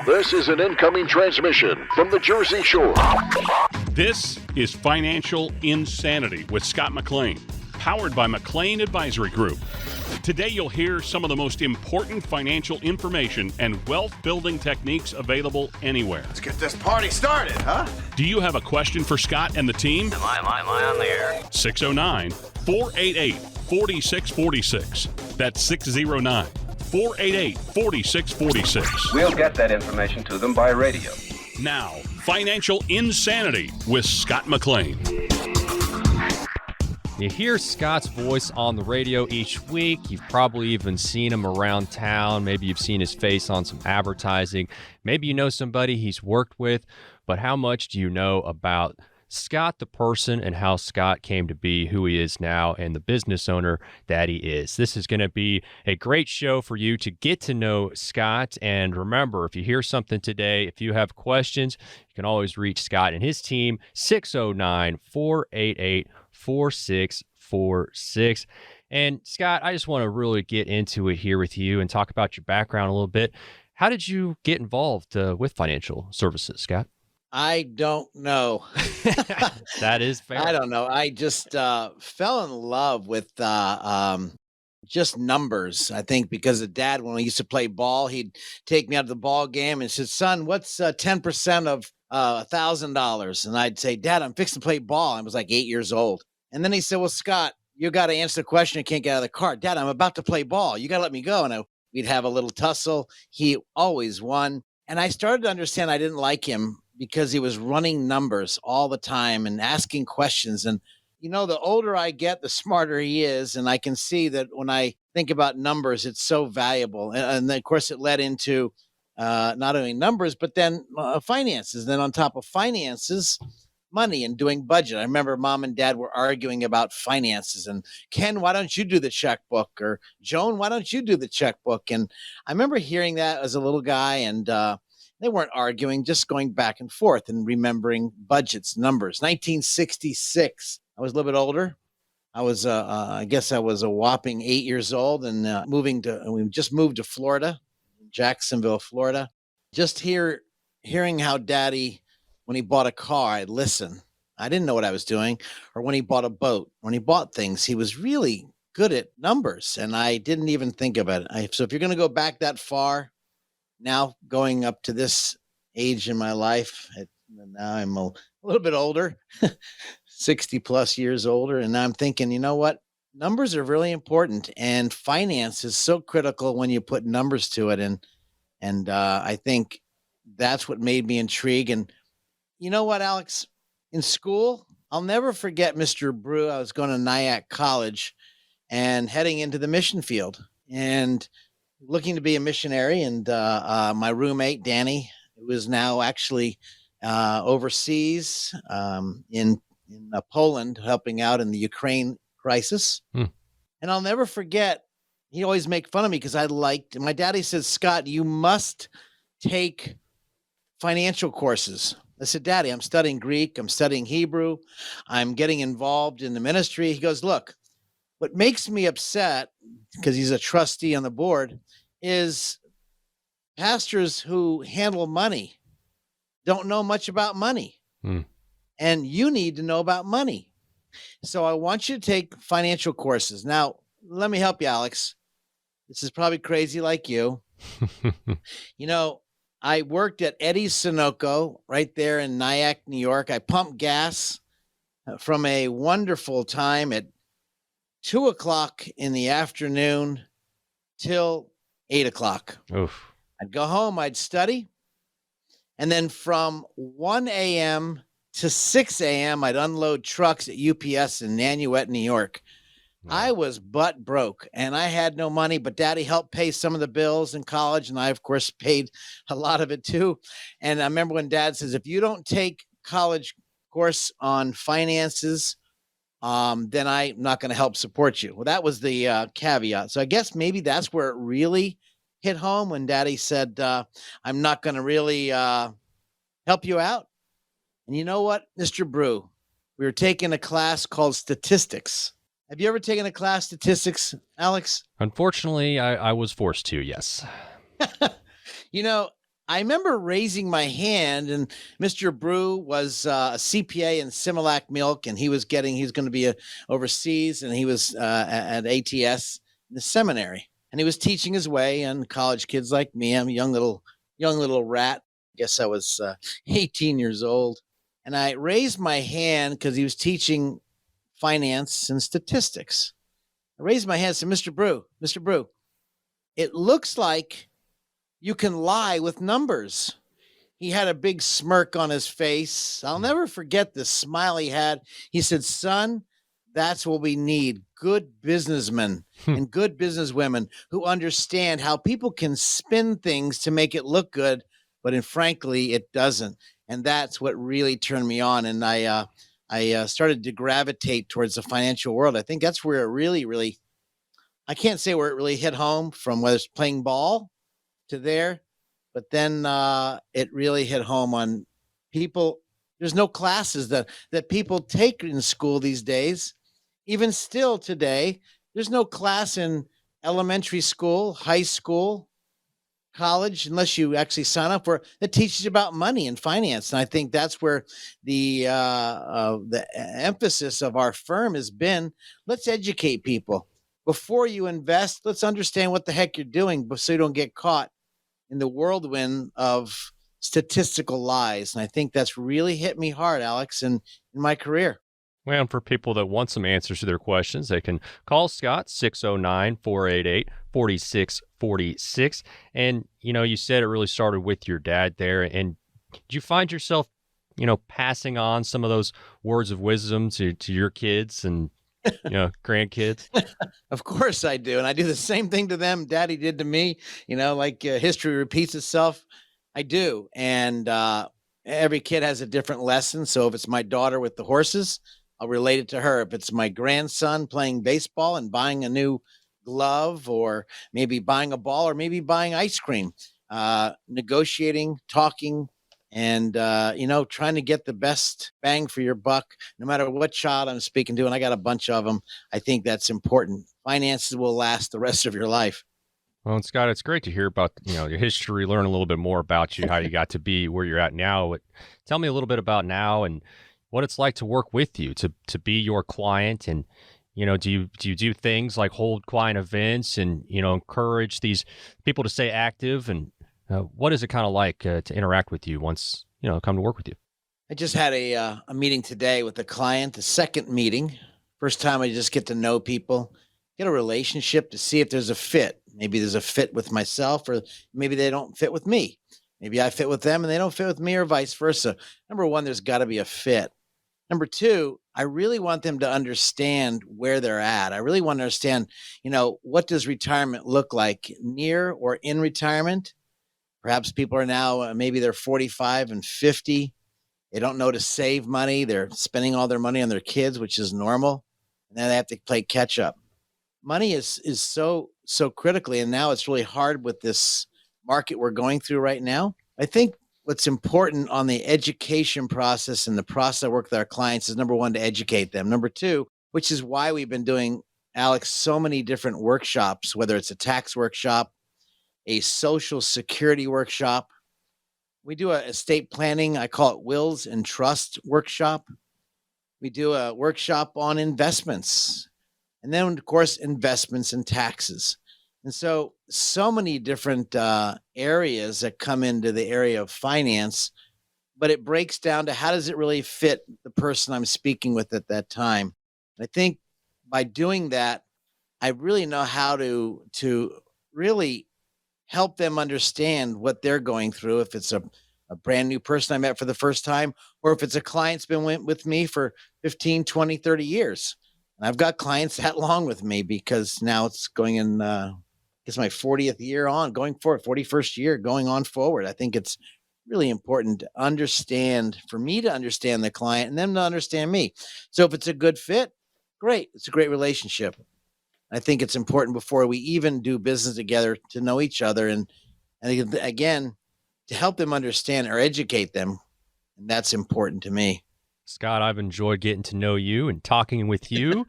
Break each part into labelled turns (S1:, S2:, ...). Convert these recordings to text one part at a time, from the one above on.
S1: This is an incoming transmission from the Jersey Shore.
S2: This is Financial Insanity with Scott McLean, powered by McLean Advisory Group. Today you'll hear some of the most important financial information and wealth-building techniques available anywhere.
S3: Let's get this party started, huh?
S2: Do you have a question for Scott and the team?
S4: Am I on the air?
S2: 609-488-4646. That's 609-488-4646.
S5: We'll get that information to them by radio.
S2: Now, Financial Insanity with Scott McLean.
S6: You hear Scott's voice on the radio each week. You've probably even seen him around town. Maybe you've seen his face on some advertising. Maybe you know somebody he's worked with. But how much do you know about Scott the person and how Scott came to be who he is now and the business owner that he is? This is going to be a great show for you to get to know Scott. And remember, if you hear something today, if you have questions, you can always reach Scott and his team, 609-488-4646. And Scott, I just want to really get into it here with you and talk about your background a little bit. How did you get involved with financial services, Scott?
S7: I don't know.
S6: That is fair.
S7: I don't know. I just fell in love with just numbers. I think because of Dad, when I used to play ball, he'd take me out to the ball game and said, "Son, what's 10% of $1,000?" And I'd say, "Dad, I'm fixing to play ball." I was like 8 years old. And then he said, "Well, Scott, you got to answer the question. You can't get out of the car." "Dad, I'm about to play ball. You got to let me go." And we'd have a little tussle. He always won. And I started to understand I didn't like him because he was running numbers all the time and asking questions. And, you know, the older I get, the smarter he is. And I can see that when I think about numbers, it's so valuable. And then, of course, it led into not only numbers, but then finances. Then on top of finances, money and doing budget. I remember Mom and Dad were arguing about finances and, "Ken, why don't you do the checkbook?" Or, "Joan, why don't you do the checkbook?" And I remember hearing that as a little guy, and they weren't arguing, just going back and forth and remembering budgets, numbers. 1966, I was a little bit older. I was, I guess I was a whopping 8 years old, and we just moved to Florida, Jacksonville, Florida. Just hearing how Daddy, when he bought a car, I'd listen. I didn't know what I was doing. Or when he bought a boat, when he bought things, he was really good at numbers, and I didn't even think of it. So if you're going to go back that far, now going up to this age in my life, now I'm a little bit older, 60 plus years older. And now I'm thinking, you know what? Numbers are really important, and finance is so critical when you put numbers to it. And I think that's what made me intrigued. And you know what, Alex? In school, I'll never forget Mr. Brew. I was going to Nyack College and heading into the mission field and looking to be a missionary. And my roommate, Danny, was now actually overseas in Poland, helping out in the Ukraine crisis. And I'll never forget, he always make fun of me because my daddy said, "Scott, you must take financial courses." I said, "Daddy, I'm studying Greek. I'm studying Hebrew. I'm getting involved in the ministry." He goes, "Look, what makes me upset," because he's a trustee on the board, "is pastors who handle money don't know much about money. And you need to know about money. So I want you to take financial courses." Now, let me help you, Alex. This is probably crazy like you. You know, I worked at Eddie's Sunoco right there in Nyack, New York. I pumped gas from a wonderful time at 2:00 in the afternoon till 8:00.
S6: Oof.
S7: I'd go home, I'd study. And then from 1 a.m. to 6 a.m., I'd unload trucks at UPS in Nanuet, New York. Wow. I was butt broke and I had no money, but Daddy helped pay some of the bills in college. And I, of course, paid a lot of it too. And I remember when Dad says, "If you don't take college course on finances, then I'm not going to help support you." Well, that was the caveat. So I guess maybe that's where it really hit home when Daddy said, "I'm not going to really help you out." And you know what, Mr. Brew? We were taking a class called statistics. Have you ever taken a class statistics, Alex?
S6: Unfortunately, I was forced to, yes.
S7: You know, I remember raising my hand, and Mr. Brew was a CPA in Similac Milk, and he was going to be overseas, and he was at ATS in the seminary, and he was teaching his way on college kids like me. I'm a young little rat. I guess I was 18 years old, and I raised my hand because he was teaching finance and statistics. I raised my hand and said, Mr. Brew, it looks like you can lie with numbers. He had a big smirk on his face. I'll never forget the smile he had. He said, son, that's what we need. Good businessmen and good businesswomen who understand how people can spin things to make it look good, but frankly, it doesn't. And that's what really turned me on. And I started to gravitate towards the financial world. I think that's where it really, I can't say where it really hit home, from whether it's playing ball to there, but then it really hit home on people. There's no classes that people take in school these days. Even still today, there's no class in elementary school, high school, college, unless you actually sign up for it, that teaches you about money and finance. And I think that's where the emphasis of our firm has been. Let's educate people. Before you invest, let's understand what the heck you're doing, so you don't get caught in the whirlwind of statistical lies. And I think that's really hit me hard, Alex, in my career.
S6: Well, and for people that want some answers to their questions, they can call Scott, 609-488-4646. And, you said it really started with your dad there. And did you find yourself, passing on some of those words of wisdom to your kids and, grandkids?
S7: Of course I do. And I do the same thing to them Daddy did to me, like history repeats itself. I do. And every kid has a different lesson. So if it's my daughter with the horses, I'll relate it to her. If it's my grandson playing baseball and buying a new glove, or maybe buying a ball, or maybe buying ice cream, negotiating, talking, and, trying to get the best bang for your buck, no matter what child I'm speaking to. And I got a bunch of them. I think that's important. Finances will last the rest of your life.
S6: Well, and Scott, it's great to hear about, your history, learn a little bit more about you, how you got to be where you're at now. But tell me a little bit about now and what it's like to work with you, to be your client. And, do you do things like hold client events and, encourage these people to stay active? And what is it kind of like to interact with you once, come to work with you?
S7: I just had a meeting today with a client, the second meeting. First time I just get to know people, get a relationship to see if there's a fit. Maybe there's a fit with myself, or maybe they don't fit with me. Maybe I fit with them and they don't fit with me, or vice versa. Number one, there's got to be a fit. Number two, I really want them to understand where they're at. I really want to understand, what does retirement look like, near or in retirement? Perhaps people are now, maybe they're 45 and 50. They don't know to save money. They're spending all their money on their kids, which is normal. And then they have to play catch up. Money is so critically, and now it's really hard with this market we're going through right now. I think what's important on the education process and the process I work with our clients is, number one, to educate them. Number two, which is why we've been doing, Alex, so many different workshops, whether it's a tax workshop, a social security workshop. We do a estate planning, I call it wills and trust workshop. We do a workshop on investments. And then, of course, investments and taxes. And so many different areas that come into the area of finance, but it breaks down to, how does it really fit the person I'm speaking with at that time? And I think by doing that, I really know how to really help them understand what they're going through. If it's a brand new person I met for the first time, or if it's a client's been with me for 15, 20, 30 years. And I've got clients that long with me, because now it's going in, it's my 40th year on, going forward, 41st year going on forward. I think it's really important to understand, for me to understand the client and them to understand me. So if it's a good fit, great. It's a great relationship. I think it's important before we even do business together to know each other. And again, to help them understand or educate them. And that's important to me.
S6: Scott, I've enjoyed getting to know you and talking with you,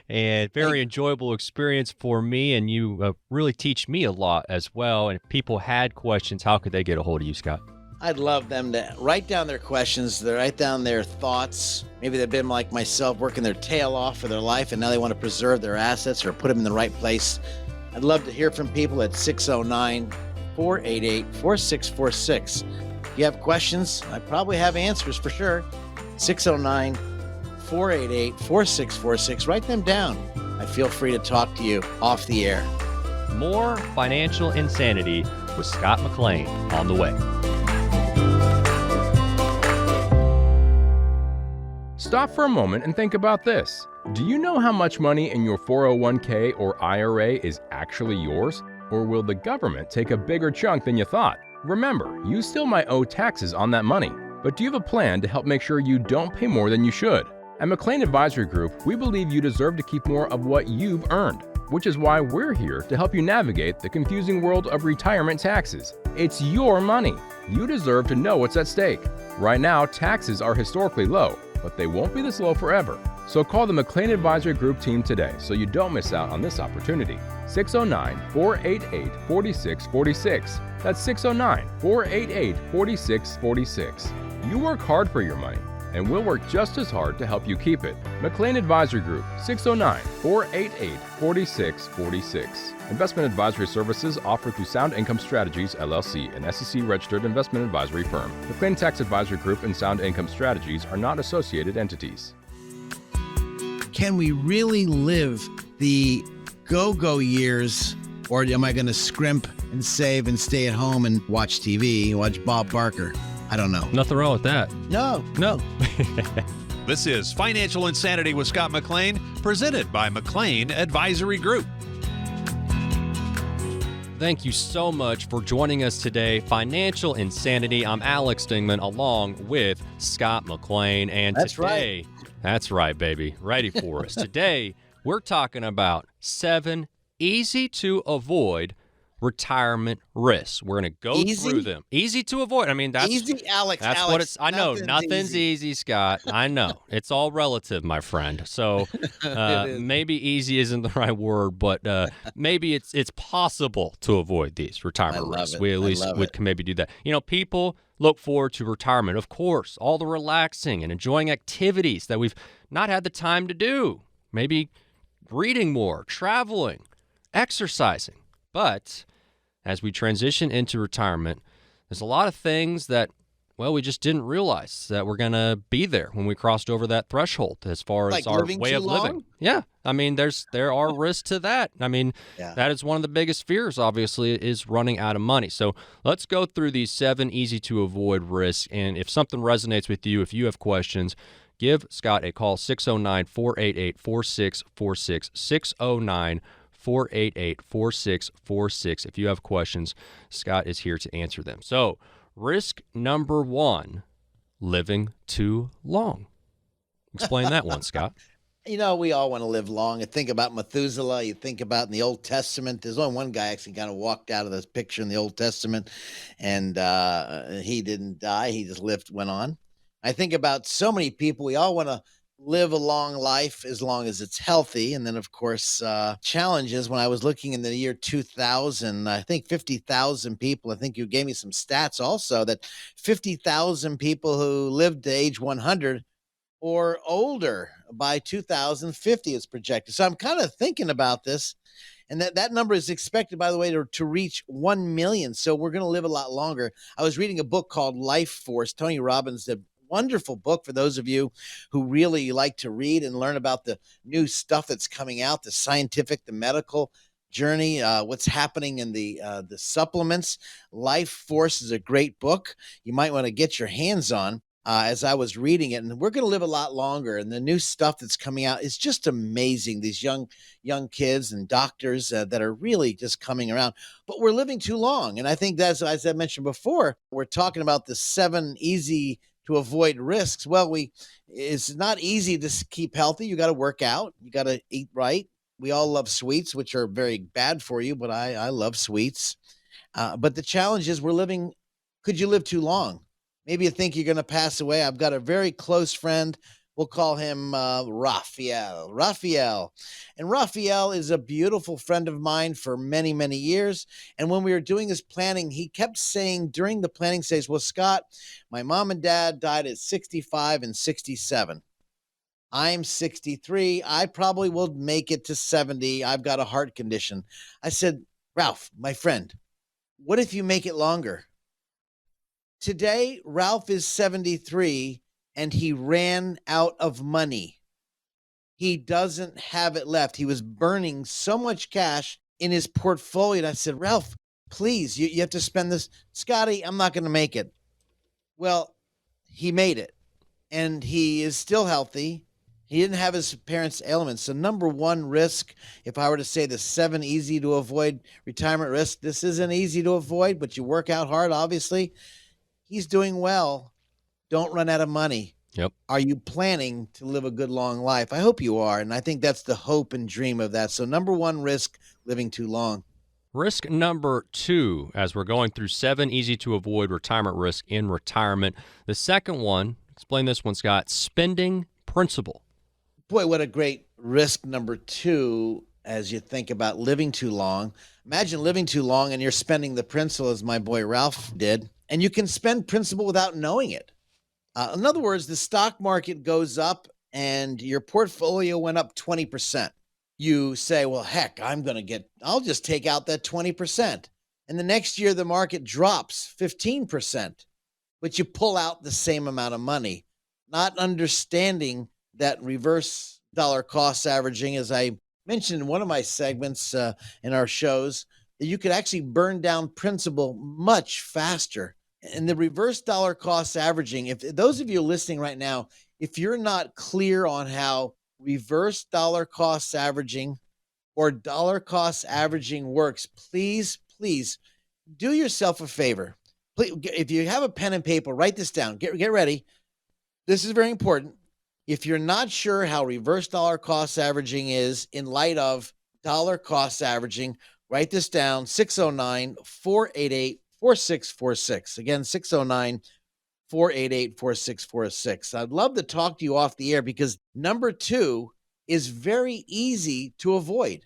S6: and very enjoyable experience for me. And you really teach me a lot as well. And if people had questions, how could they get a hold of you, Scott?
S7: I'd love them to write down their questions, to write down their thoughts. Maybe they've been like myself, working their tail off for their life, and now they want to preserve their assets or put them in the right place. I'd love to hear from people at 609-488-4646. If you have questions, I probably have answers for sure. 609-488-4646. Write them down. I feel free to talk to you off the air.
S6: More financial insanity with Scott McLean on the way.
S4: Stop for a moment and think about this. Do you know how much money in your 401k or IRA is actually yours? Or will the government take a bigger chunk than you thought? Remember, you still might owe taxes on that money. But do you have a plan to help make sure you don't pay more than you should? At McLean Advisory Group, we believe you deserve to keep more of what you've earned, which is why we're here to help you navigate the confusing world of retirement taxes. It's your money. You deserve to know what's at stake. Right now, taxes are historically low, but they won't be this low forever. So call the McLean Advisory Group team today so you don't miss out on this opportunity. 609-488-4646. That's 609-488-4646. You work hard for your money, and we'll work just as hard to help you keep it. McLean Advisory Group, 609-488-4646. Investment advisory services offered through Sound Income Strategies, LLC, an SEC-registered investment advisory firm. McLean Tax Advisory Group and Sound Income Strategies are not associated entities.
S7: Can we really live the go-go years, or am I going to scrimp and save and stay at home and watch TV, watch Bob Barker? I don't know.
S6: Nothing wrong with that.
S7: No.
S8: This is Financial Insanity with Scott McLean, presented by McLean Advisory Group.
S6: Thank you so much for joining us today. Financial Insanity. I'm Alex Dingman along with Scott McLean. And
S7: That's
S6: today, that's right, baby. Ready for us. Today, we're talking about 7 easy to avoid retirement risks. We're going to go through them. Easy to avoid. I mean, that's
S7: easy, Alex.
S6: That's
S7: Alex,
S6: what it's. I know nothing's easy, Scott. I know it's all relative, my friend. So maybe easy isn't the right word, but maybe it's possible to avoid these retirement risks. We at least can maybe do that. You know, people look forward to retirement, of course, all the relaxing and enjoying activities that we've not had the time to do. Maybe reading more, traveling, exercising, but as we transition into retirement, there's a lot of things that, well, we just didn't realize that we're going to be there when we crossed over that threshold as far as our way of living. Yeah. I mean, there are risks to that. I mean, that is one of the biggest fears, obviously, is running out of money. So let's go through these 7 easy to avoid risks. And if something resonates with you, if you have questions, give Scott a call, 609-488-4646, 609-488-4646. If you have questions, Scott is here to answer them. So, risk number 1, living too long. Explain that one, Scott.
S7: You know, we all want to live long. You think about Methuselah. You think about in the Old Testament. There's only one guy actually kind of walked out of this picture in the Old Testament, and he didn't die. He just went on. I think about so many people. We all want to live a long life as long as it's healthy. And then, of course, challenges. When I was looking in the year 2000, I think 50,000 people, I think you gave me some stats also, that 50,000 people who lived to age 100 or older by 2050 is projected. So I'm kind of thinking about this, and that number is expected, by the way, to reach 1 million. So we're going to live a lot longer. I was reading a book called Life Force. Tony Robbins did. Wonderful book for those of you who really like to read and learn about the new stuff that's coming out, the scientific, the medical journey, what's happening in the supplements. Life Force is a great book. You might want to get your hands on as I was reading it. And we're going to live a lot longer. And the new stuff that's coming out is just amazing. These young kids and doctors that are really just coming around. But we're living too long. And I think that's, as I mentioned before, we're talking about the 7 easy to avoid risks. Well, it's not easy to keep healthy. You got to work out. You got to eat right. We all love sweets, which are very bad for you, but I love sweets. But the challenge is could you live too long? Maybe you think you're going to pass away. I've got a very close friend. We'll call him Raphael. And Raphael is a beautiful friend of mine for many, many years. And when we were doing this planning, he kept saying during the planning stage, well, Scott, my mom and dad died at 65 and 67. I'm 63. I probably will make it to 70. I've got a heart condition. I said, Ralph, my friend, what if you make it longer? Today, Ralph is 73 and he ran out of money. He doesn't have it left. He was burning so much cash in his portfolio. And I said, Ralph, please, you have to spend this. Scotty, I'm not going to make it. Well, he made it and he is still healthy. He didn't have his parents' ailments. So number one risk, if I were to say the 7 easy to avoid retirement risks, this isn't easy to avoid, but you work out hard, obviously. He's doing well. Don't run out of money.
S6: Yep.
S7: Are you planning to live a good, long life? I hope you are. And I think that's the hope and dream of that. So number one risk, living too long.
S6: Risk number 2, as we're going through 7 easy to avoid retirement risk in retirement. The second one, explain this one, Scott, spending principal.
S7: Boy, what a great risk number 2 as you think about living too long. Imagine living too long and you're spending the principal as my boy Ralph did, and you can spend principal without knowing it. In other words, the stock market goes up and your portfolio went up 20%. You say, well, heck, I'll just take out that 20%. And the next year, the market drops 15%, but you pull out the same amount of money, not understanding that reverse dollar cost averaging, as I mentioned in one of my segments in our shows, that you could actually burn down principal much faster. And the reverse dollar cost averaging, if those of you listening right now, if you're not clear on how reverse dollar cost averaging or dollar cost averaging works, please do yourself a favor. Please, if you have a pen and paper, write this down. Get ready. This is very important. If you're not sure how reverse dollar cost averaging is in light of dollar cost averaging, write this down, 609-488-4646. Again, 609-488-4646. I'd love to talk to you off the air because number 2 is very easy to avoid,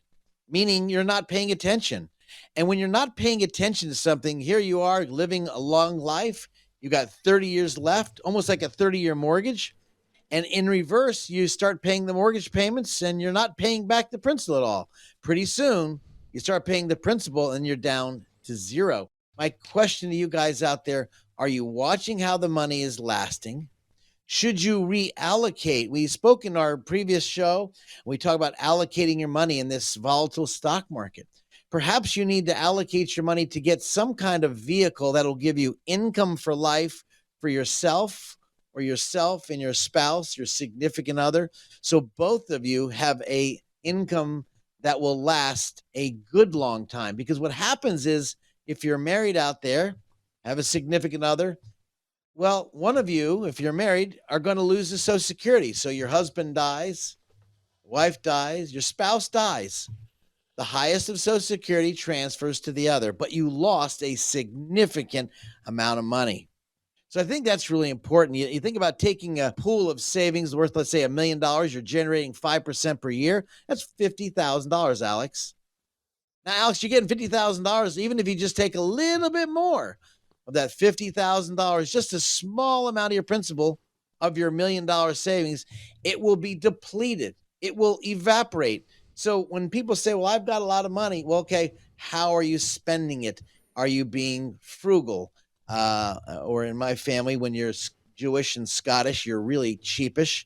S7: meaning you're not paying attention. And when you're not paying attention to something, here you are living a long life. You got 30 years left, almost like a 30-year mortgage. And in reverse, you start paying the mortgage payments and you're not paying back the principal at all. Pretty soon, you start paying the principal and you're down to zero. My question to you guys out there, are you watching how the money is lasting? Should you reallocate? We spoke in our previous show. We talk about allocating your money in this volatile stock market. Perhaps you need to allocate your money to get some kind of vehicle that'll give you income for life for yourself or yourself and your spouse, your significant other. So both of you have a income that will last a good long time. Because what happens is if you're married out there, have a significant other, well, one of you, if you're married, are going to lose the Social Security. So your husband dies, wife dies, your spouse dies. The highest of Social Security transfers to the other, but you lost a significant amount of money. So I think that's really important. You think about taking a pool of savings worth, let's say, $1 million. You're generating 5% per year. That's $50,000, Alex. Now, Alex, you're getting $50,000, even if you just take a little bit more of that $50,000, just a small amount of your principal of your $1 million savings, it will be depleted. It will evaporate. So when people say, well, I've got a lot of money, well, okay, how are you spending it? Are you being frugal? Or in my family, when you're Jewish and Scottish, you're really cheapish.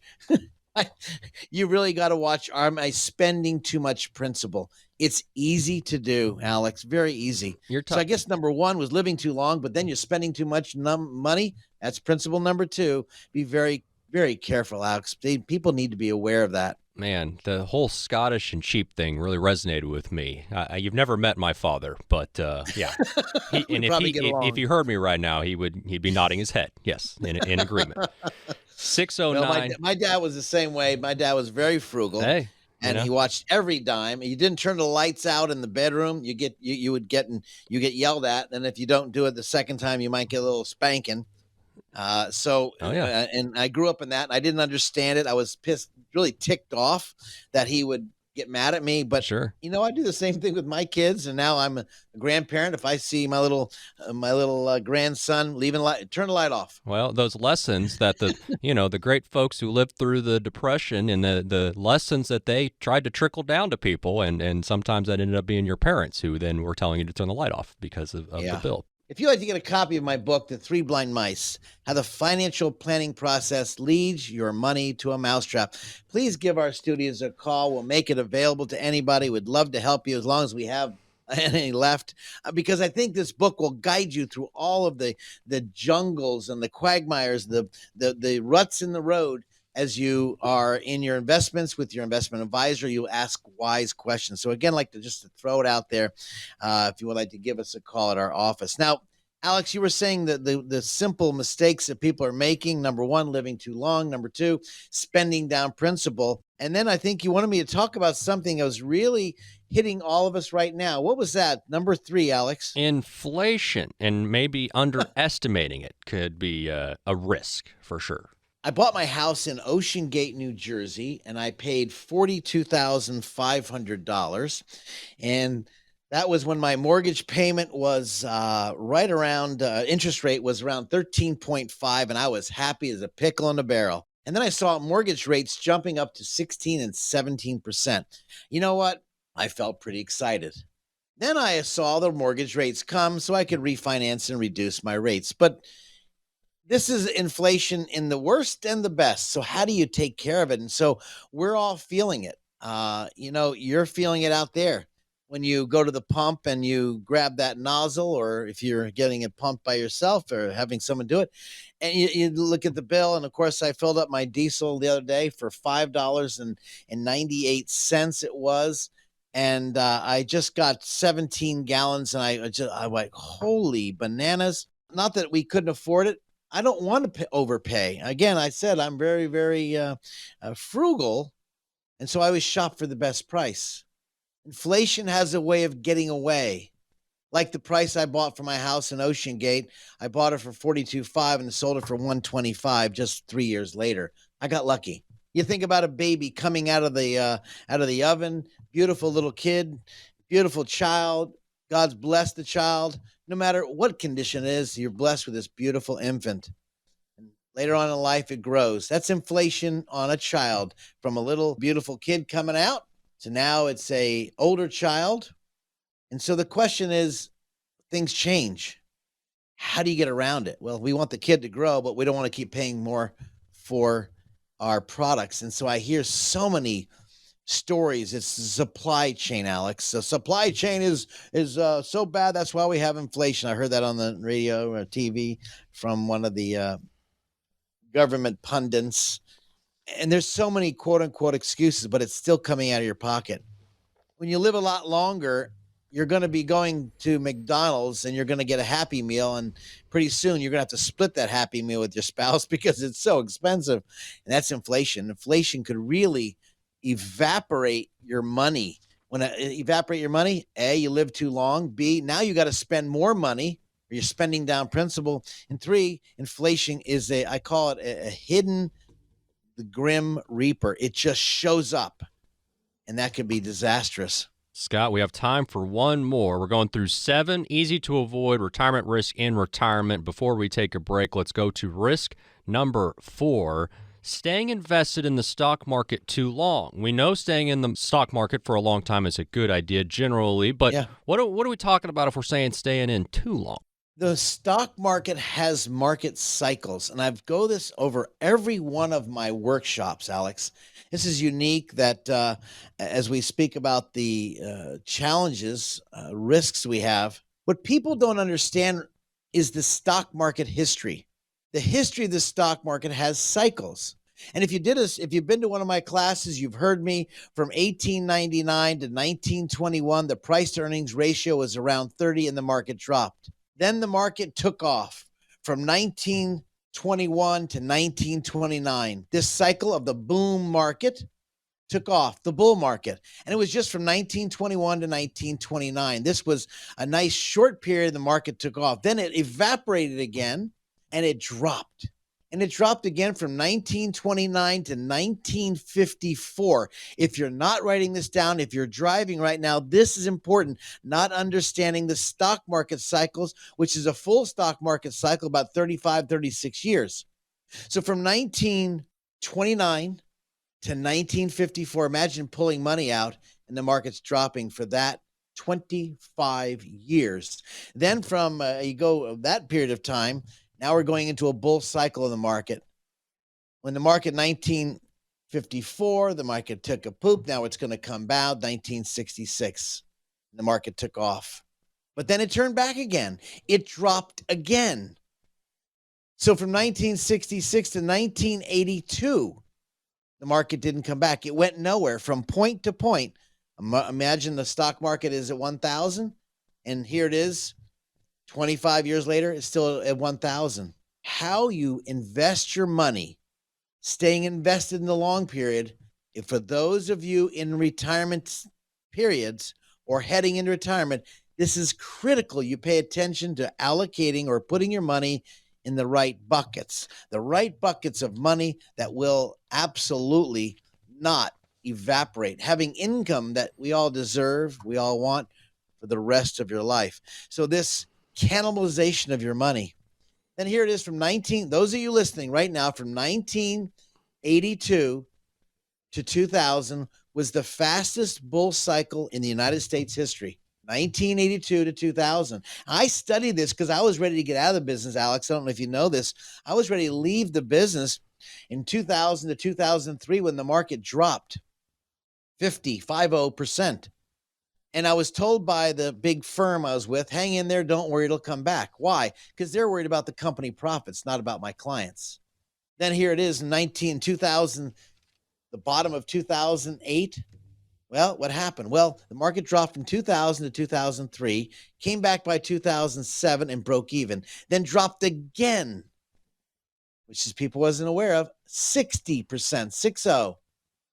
S7: You really got to watch, am I spending too much principal? It's easy to do, Alex, very easy. So I guess number 1 was living too long, but then you're spending too much money. That's principle number 2. Be very, very careful, Alex. People need to be aware of that.
S6: Man, the whole Scottish and cheap thing really resonated with me. You've never met my father, but yeah. If he heard me right now, he'd be nodding his head. Yes, in agreement. 609.
S7: Well, my dad was the same way. My dad was very frugal.
S6: Hey,
S7: and he watched every dime. You didn't turn the lights out in the bedroom. You get yelled at. And if you don't do it the second time, you might get a little spanking. And I grew up in that. And I didn't understand it. I was pissed, really ticked off that he would get mad at me. But
S6: Sure.
S7: I do the same thing with my kids. And now I'm a grandparent. If I see my little grandson turn the light off.
S6: Well, those lessons that the great folks who lived through the Depression and the lessons that they tried to trickle down to people, and sometimes that ended up being your parents who then were telling you to turn the light off because of the bill.
S7: If you'd like to get a copy of my book, The Three Blind Mice, How the Financial Planning Process Leads Your Money to a Mousetrap, please give our studios a call. We'll make it available to anybody. We'd love to help you as long as we have any left, because I think this book will guide you through all of the jungles and the quagmires, the ruts in the road. As you are in your investments with your investment advisor, you ask wise questions. So again, like to throw it out there, if you would like to give us a call at our office. Now, Alex, you were saying that the simple mistakes that people are making: number one, living too long; number two, spending down principal. And then I think you wanted me to talk about something that was really hitting all of us right now. What was that? Number three, Alex?
S6: Inflation, and maybe underestimating it could be a risk for sure.
S7: I bought my house in Ocean Gate, New Jersey, and I paid $42,500. And that was when my mortgage payment was right around, interest rate was around 13.5, and I was happy as a pickle in a barrel. And then I saw mortgage rates jumping up to 16 and 17%. You know what? I felt pretty excited. Then I saw the mortgage rates come so I could refinance and reduce my rates. But this is inflation in the worst and the best. So how do you take care of it? And so we're all feeling it. You're feeling it out there when you go to the pump and you grab that nozzle, or if you're getting it pumped by yourself or having someone do it, and you look at the bill. And of course, I filled up my diesel the other day for $5.98 it was. And I just got 17 gallons, and I'm like, holy bananas. Not that we couldn't afford it. I don't want to overpay. Again, I said I'm very, very frugal, and so I always shop for the best price. Inflation has a way of getting away. Like the price I bought for my house in Ocean Gate, I bought it for $42,500 and sold it for $125 just 3 years later. I got lucky. You think about a baby coming out of the oven, beautiful little kid, beautiful child. God's blessed the child. No matter what condition it is, you're blessed with this beautiful infant. And later on in life, it grows. That's inflation on a child, from a little beautiful kid coming out to now it's a older child. And so the question is, things change. How do you get around it? Well, we want the kid to grow, but we don't want to keep paying more for our products. And so I hear so many stories. It's the supply chain, Alex. The supply chain is so bad. That's why we have inflation. I heard that on the radio or TV from one of the government pundits. And there's so many quote unquote excuses, but it's still coming out of your pocket. When you live a lot longer, you're going to be going to McDonald's and you're going to get a Happy Meal. And pretty soon you're going to have to split that Happy Meal with your spouse because it's so expensive. And that's inflation. Inflation could really evaporate your money. When evaporate your money, A, you live too long. B, now you got to spend more money, or you're spending down principal. And three, inflation is I call it a hidden, the grim reaper. It just shows up, and that could be disastrous.
S6: Scott, we have time for one more. We're going through 7 easy to avoid retirement risk in retirement. Before we take a break, let's go to risk number 4. Staying invested in the stock market too long. We know staying in the stock market for a long time is a good idea generally, but what are we talking about if we're saying staying in too long?
S7: The stock market has market cycles, and I've go this over every one of my workshops, Alex. This is unique that as we speak about the challenges, risks we have, what people don't understand is the stock market history. The history of the stock market has cycles. And if you've been to one of my classes, you've heard me from 1899 to 1921, the price to earnings ratio was around 30 and the market dropped. Then the market took off from 1921 to 1929. This cycle of the boom market took off, the bull market. And it was just from 1921 to 1929. This was a nice short period the market took off. Then it evaporated again and it dropped. And it dropped again from 1929 to 1954. If you're not writing this down, if you're driving right now, this is important. Not understanding the stock market cycles, which is a full stock market cycle, about 35, 36 years. So from 1929 to 1954, imagine pulling money out and the market's dropping for that 25 years. Then from you go that period of time, now we're going into a bull cycle in the market. When the market 1954, the market took a poop. Now it's going to come back. 1966, the market took off. But then it turned back again. It dropped again. So from 1966 to 1982, the market didn't come back. It went nowhere from point to point. Imagine the stock market is at 1,000, and here it is. 25 years later, it's still at 1,000. How you invest your money, staying invested in the long period, if for those of you in retirement periods or heading into retirement, this is critical. You pay attention to allocating or putting your money in the right buckets of money that will absolutely not evaporate. Having income that we all deserve, we all want for the rest of your life. So this cannibalization of your money. Then here it is from those of you listening right now, from 1982 to 2000 was the fastest bull cycle in the United States history. 1982 to 2000. I studied this because I was ready to get out of the business, Alex. I don't know if you know this. I was ready to leave the business in 2000 to 2003 when the market dropped 50%. And I was told by the big firm I was with, hang in there, don't worry, it'll come back. Why? Because they're worried about the company profits, not about my clients. Then here it is in 2000, the bottom of 2008. Well, what happened? Well, the market dropped from 2000 to 2003, came back by 2007 and broke even, then dropped again, which is people wasn't aware of, 60%, 60.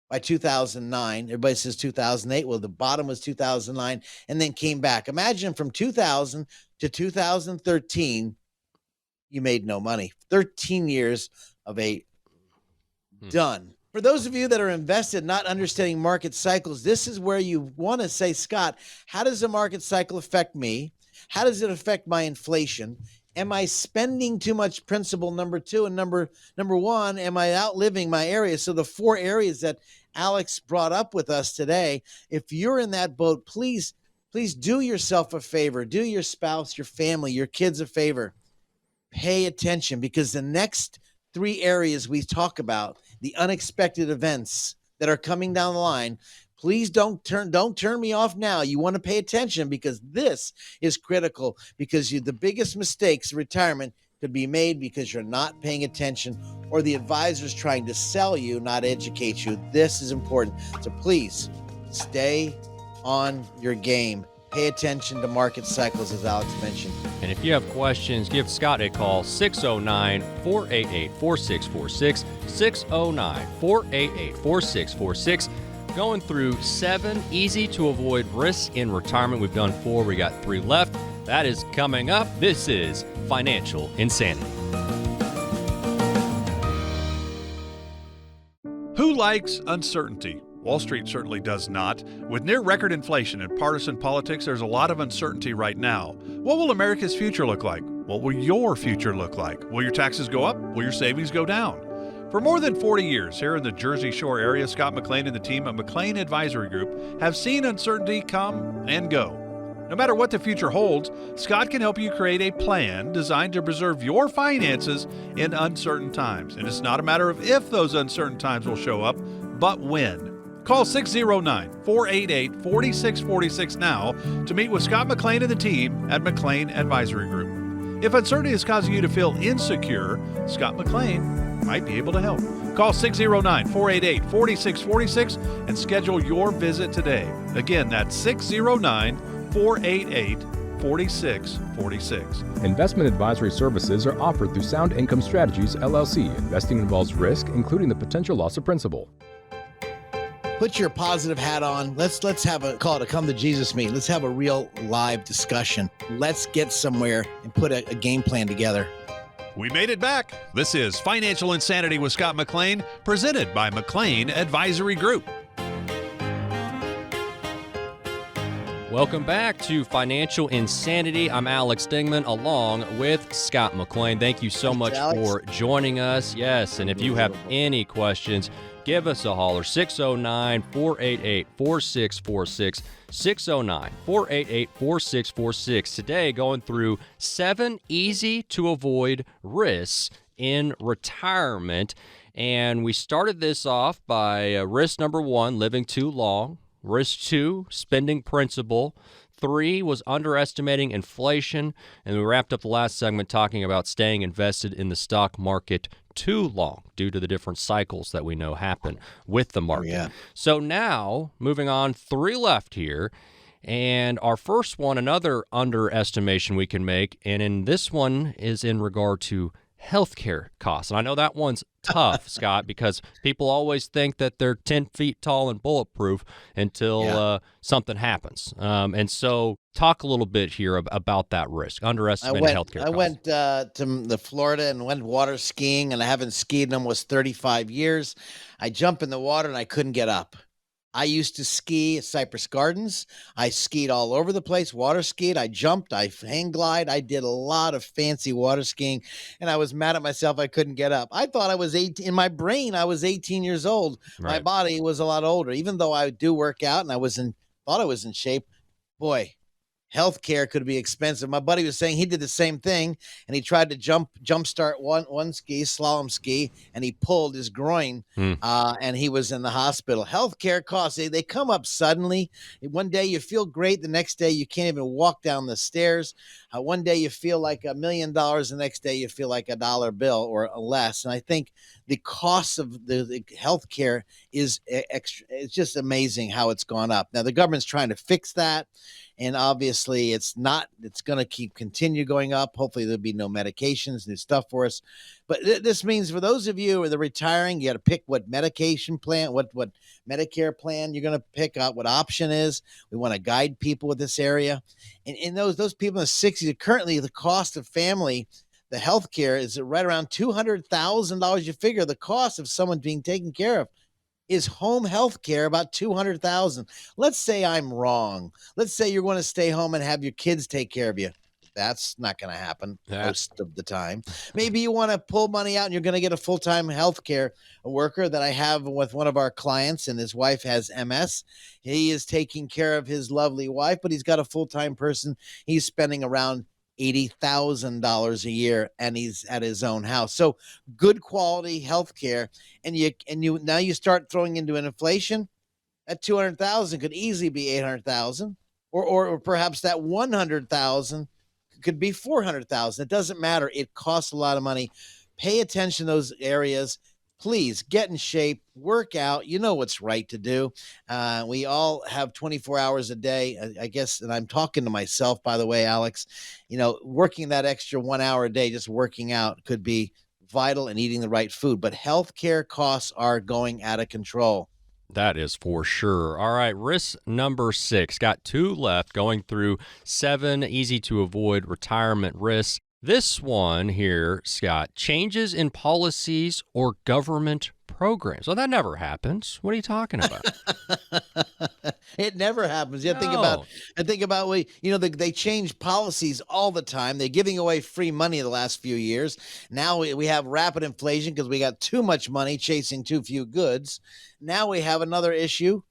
S7: By 2009, everybody says 2008. Well, the bottom was 2009 and then came back. Imagine from 2000 to 2013, you made no money. 13 years of a done. For those of you that are invested, not understanding market cycles, this is where you want to say, Scott, how does the market cycle affect me? How does it affect my inflation? Am I spending too much principal? Number two, and number one, am I outliving my area? So the 4 areas that Alex brought up with us today, if you're in that boat, please do yourself a favor. Do your spouse, your family, your kids a favor. Pay attention, because the next 3 areas we talk about, the unexpected events that are coming down the line, please don't turn me off now. You want to pay attention, because this is critical, because the biggest mistakes in retirement could be made because you're not paying attention, or the advisor's trying to sell you, not educate you. This is important. So please stay on your game. Pay attention to market cycles, as Alex mentioned.
S6: And if you have questions, give Scott a call, 609-488-4646, 609-488-4646. Going through 7 easy-to-avoid risks in retirement. We've done 4. We got 3 left. That is coming up. This is Financial Insanity.
S8: Who likes uncertainty? Wall Street certainly does not. With near record inflation and partisan politics, there's a lot of uncertainty right now. What will America's future look like? What will your future look like? Will your taxes go up? Will your savings go down? For more than 40 years here in the Jersey Shore area, Scott McLean and the team at McLean Advisory Group have seen uncertainty come and go. No matter what the future holds, Scott can help you create a plan designed to preserve your finances in uncertain times. And it's not a matter of if those uncertain times will show up, but when. Call 609-488-4646 now to meet with Scott McLean and the team at McLean Advisory Group. If uncertainty is causing you to feel insecure, Scott McLean might be able to help. Call 609-488-4646 and schedule your visit today. Again, that's 609-488-4646.
S4: Investment advisory services are offered through Sound Income Strategies, LLC. Investing involves risk, including the potential loss of principal.
S7: Put your positive hat on. Let's have a call to come to Jesus meet. Let's have a real live discussion. Let's get somewhere and put a game plan together.
S8: We made it back. This is Financial Insanity with Scott McLean, presented by McLean Advisory Group.
S6: Welcome back to Financial Insanity. I'm Alex Dingman along with Scott McLean. Thank you so much for joining us. Yes, and if you have any questions, give us a holler, 609-488-4646, 609-488-4646. Today, going through 7 easy-to-avoid risks in retirement. And we started this off by risk number 1, living too long. Risk 2, spending principal. 3 was underestimating inflation. And we wrapped up the last segment talking about staying invested in the stock market too long due to the different cycles that we know happen with the market.
S7: Yeah.
S6: So now, moving on, 3 left here. And our first one, another underestimation we can make. And in this one is in regard to healthcare costs. And I know that one's tough, Scott, because people always think that they're 10 feet tall and bulletproof until something happens. And so talk a little bit here about that risk, underestimating healthcare costs.
S7: I went to the Florida and went water skiing, and I haven't skied in almost 35 years. I jumped in the water and I couldn't get up. I used to ski at Cypress Gardens. I skied all over the place, water skied. I jumped, I hang glide. I did a lot of fancy water skiing, and I was mad at myself I couldn't get up. I thought I was 18. In my brain, I was 18 years old.
S6: Right.
S7: My body was a lot older, even though I do work out and thought I was in shape. Boy, healthcare could be expensive. My buddy was saying he did the same thing, and he tried to jumpstart one ski, slalom ski, and he pulled his groin, and he was in the hospital. Healthcare costs, they come up suddenly. One day you feel great, the next day you can't even walk down the stairs. One day you feel like $1 million, the next day you feel like a dollar bill or less. And I think the cost of the healthcare is extra. It's just amazing how it's gone up. Now the government's trying to fix that. And obviously it's going to continue going up. Hopefully there'll be no medications, new stuff for us. But this means for those of you that are retiring, you got to pick what medication plan, what Medicare plan you're going to pick out, what option is. We want to guide people with this area. And those people in the 60s, currently the cost of family, the health care is right around $200,000. You figure the cost of someone being taken care of is home health care about $200,000. Let's say I'm wrong. Let's say you're going to stay home and have your kids take care of you. That's not going to happen most of the time. Maybe you want to pull money out and you're going to get a full-time health care worker that I have with one of our clients, and his wife has MS. He is taking care of his lovely wife, but he's got a full-time person. He's spending around $80,000 a year, and he's at his own house. So good quality health care. And you now you start throwing into an inflation. That 200,000 could easily be 800,000, or perhaps that 100,000 could be 400,000. It doesn't matter. It costs a lot of money. Pay attention to those areas. Please get in shape, work out. You know what's right to do. We all have 24 hours a day, I guess. And I'm talking to myself, by the way, Alex, working that extra 1 hour a day, just working out could be vital, and eating the right food. But healthcare costs are going out of control.
S6: That is for sure. All right, risk number 6. Got 2 left, going through 7 easy to avoid retirement risks. This one here, Scott, changes in policies or government programs. Well, that never happens. What are you talking about?
S7: It never happens. Yeah,
S6: No.
S7: think about they change policies all the time. They're giving away free money the last few years. Now we have rapid inflation because we got too much money chasing too few goods. Now we have another issue,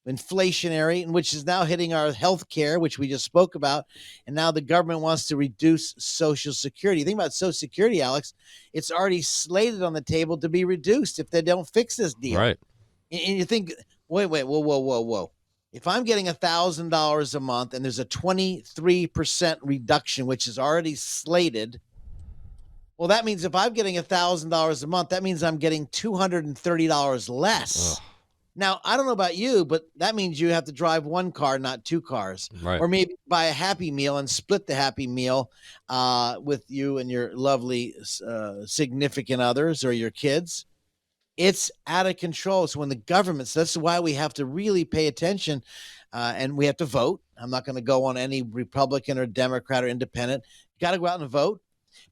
S7: inflationary, which is now hitting our health care, which we just spoke about. And now the government wants to reduce Social Security. Think about Social Security, Alex. It's already slated on the table to be reduced if they don't fix this deal.
S6: Right.
S7: And you think, wait, whoa. If I'm getting $1,000 a month and there's a 23% reduction, which is already slated, well, that means if I'm getting $1,000 a month, that means I'm getting $230 less.
S6: Ugh.
S7: Now, I don't know about you, but that means you have to drive one car, not 2 cars.
S6: Right.
S7: Or maybe buy a Happy Meal and split the Happy Meal with you and your lovely significant others or your kids. It's out of control. So when the government, so that's why we have to really pay attention and we have to vote. I'm not going to go on any Republican or Democrat or independent. You got to go out and vote.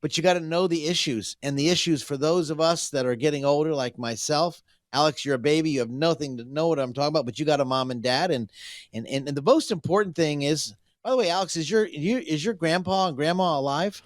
S7: but you got to know the issues. And the issues for those of us that are getting older, like myself, Alex, you're a baby. You have nothing to know what I'm talking about, but you got a mom and dad. And the most important thing is, by the way, Alex, is your grandpa and grandma alive?